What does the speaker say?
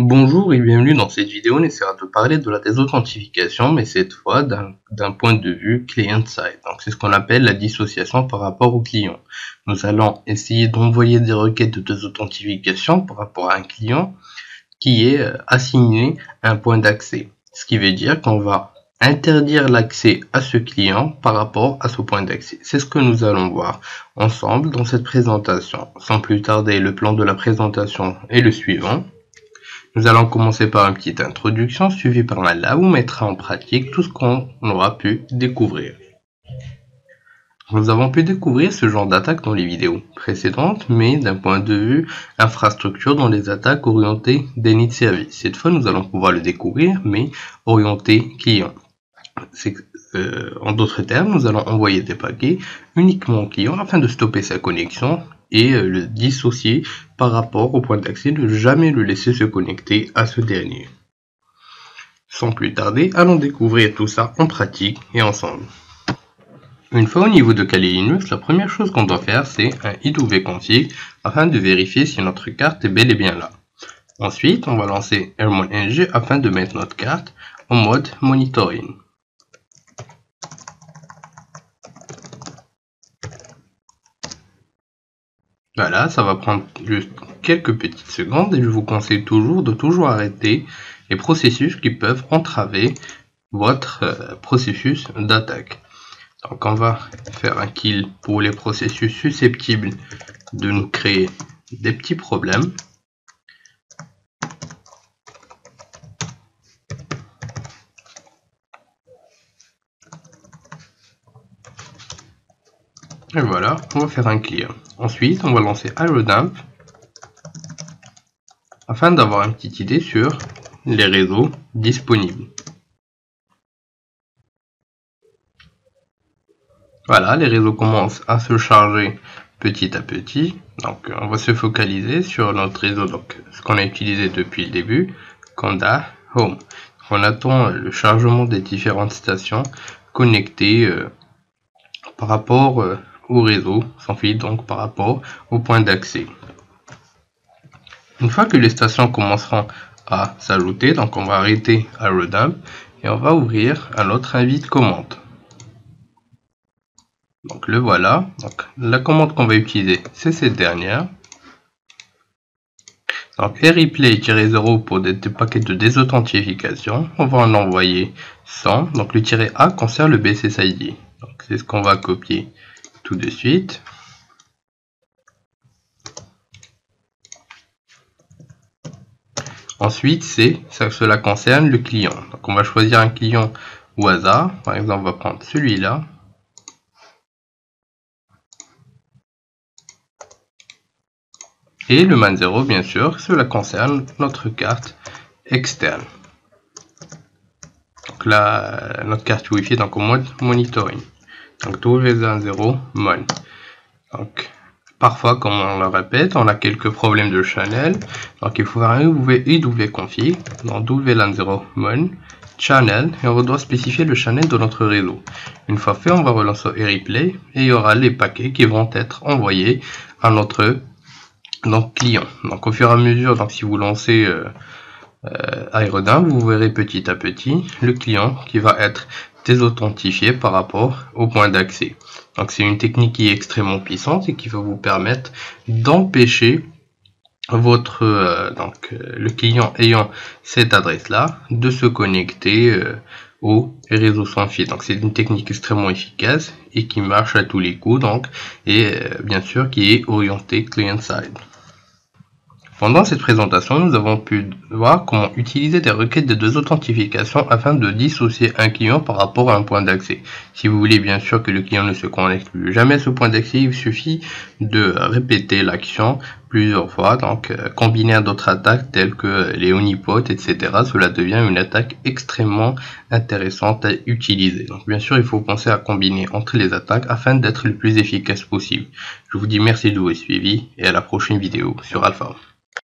Bonjour et bienvenue dans cette vidéo. On essaiera de parler de la désauthentification, mais cette fois d'un point de vue client-side. Donc c'est ce qu'on appelle la dissociation par rapport au client. Nous allons essayer d'envoyer des requêtes de désauthentification par rapport à un client qui est assigné un point d'accès. Ce qui veut dire qu'on va interdire l'accès à ce client par rapport à ce point d'accès. C'est ce que nous allons voir ensemble dans cette présentation. Sans plus tarder, le plan de la présentation est le suivant. Nous allons commencer par une petite introduction suivie par un lab où on mettra en pratique tout ce qu'on aura pu découvrir. Nous avons pu découvrir ce genre d'attaque dans les vidéos précédentes, mais d'un point de vue infrastructure dans les attaques orientées déni de service. Cette fois, nous allons pouvoir le découvrir, mais orienté client. En d'autres termes, nous allons envoyer des paquets uniquement au client afin de stopper sa connexion et le dissocier par rapport au point d'accès, ne jamais le laisser se connecter à ce dernier. Sans plus tarder, allons découvrir tout ça en pratique et ensemble. Une fois au niveau de Kali Linux, la première chose qu'on doit faire, c'est un iwconfig afin de vérifier si notre carte est bel et bien là. Ensuite, on va lancer airmon-ng afin de mettre notre carte en mode monitoring. Voilà, ça va prendre juste quelques petites secondes et je vous conseille toujours arrêter les processus qui peuvent entraver votre processus d'attaque. Donc on va faire un kill pour les processus susceptibles de nous créer des petits problèmes. Et voilà, on va faire un clear. Ensuite, on va lancer aerodump afin d'avoir une petite idée sur les réseaux disponibles. Voilà, les réseaux commencent à se charger petit à petit. Donc, on va se focaliser sur notre réseau, donc ce qu'on a utilisé depuis le début, Conda Home. On attend le chargement des différentes stations connectées par rapport au réseau sans fil, donc par rapport au point d'accès. Une fois que les stations commenceront à s'ajouter, donc on va arrêter aerodump et on va ouvrir un autre invite commande. Donc le voilà. Donc la commande qu'on va utiliser, c'est cette dernière. Donc replay-0 pour des paquets de désauthentification. On va en envoyer 100. Donc le "-a" concerne le BSSID. Donc c'est ce qu'on va copier tout de suite. Ensuite, cela concerne le client. Donc on va choisir un client au hasard. Par exemple, on va prendre celui-là. Et le man0, bien sûr, cela concerne notre carte externe. Donc là, notre carte Wi-Fi est en mode monitoring. Donc W10 mon. Donc parfois, comme on le répète, on a quelques problèmes de channel. Donc il faut faire un iwconfig dans W10 mon channel et on doit spécifier le channel de notre réseau. Une fois fait, on va relancer replay et il y aura les paquets qui vont être envoyés à notre client. Donc au fur et à mesure, donc si vous lancez aerodump, vous verrez petit à petit le client qui va être désauthentifié par rapport au point d'accès. Donc c'est une technique qui est extrêmement puissante et qui va vous permettre d'empêcher le client ayant cette adresse là de se connecter au réseau sans fil. Donc c'est une technique extrêmement efficace et qui marche à tous les coups, et bien sûr qui est orientée client-side. Pendant cette présentation, nous avons pu voir comment utiliser des requêtes de désauthentification afin de dissocier un client par rapport à un point d'accès. Si vous voulez bien sûr que le client ne se connecte plus jamais à ce point d'accès, il suffit de répéter l'action plusieurs fois, donc combiné à d'autres attaques telles que les honeypots, etc. Cela devient une attaque extrêmement intéressante à utiliser. Donc bien sûr, il faut penser à combiner entre les attaques afin d'être le plus efficace possible. Je vous dis merci de vous suivi et à la prochaine vidéo sur Alpha.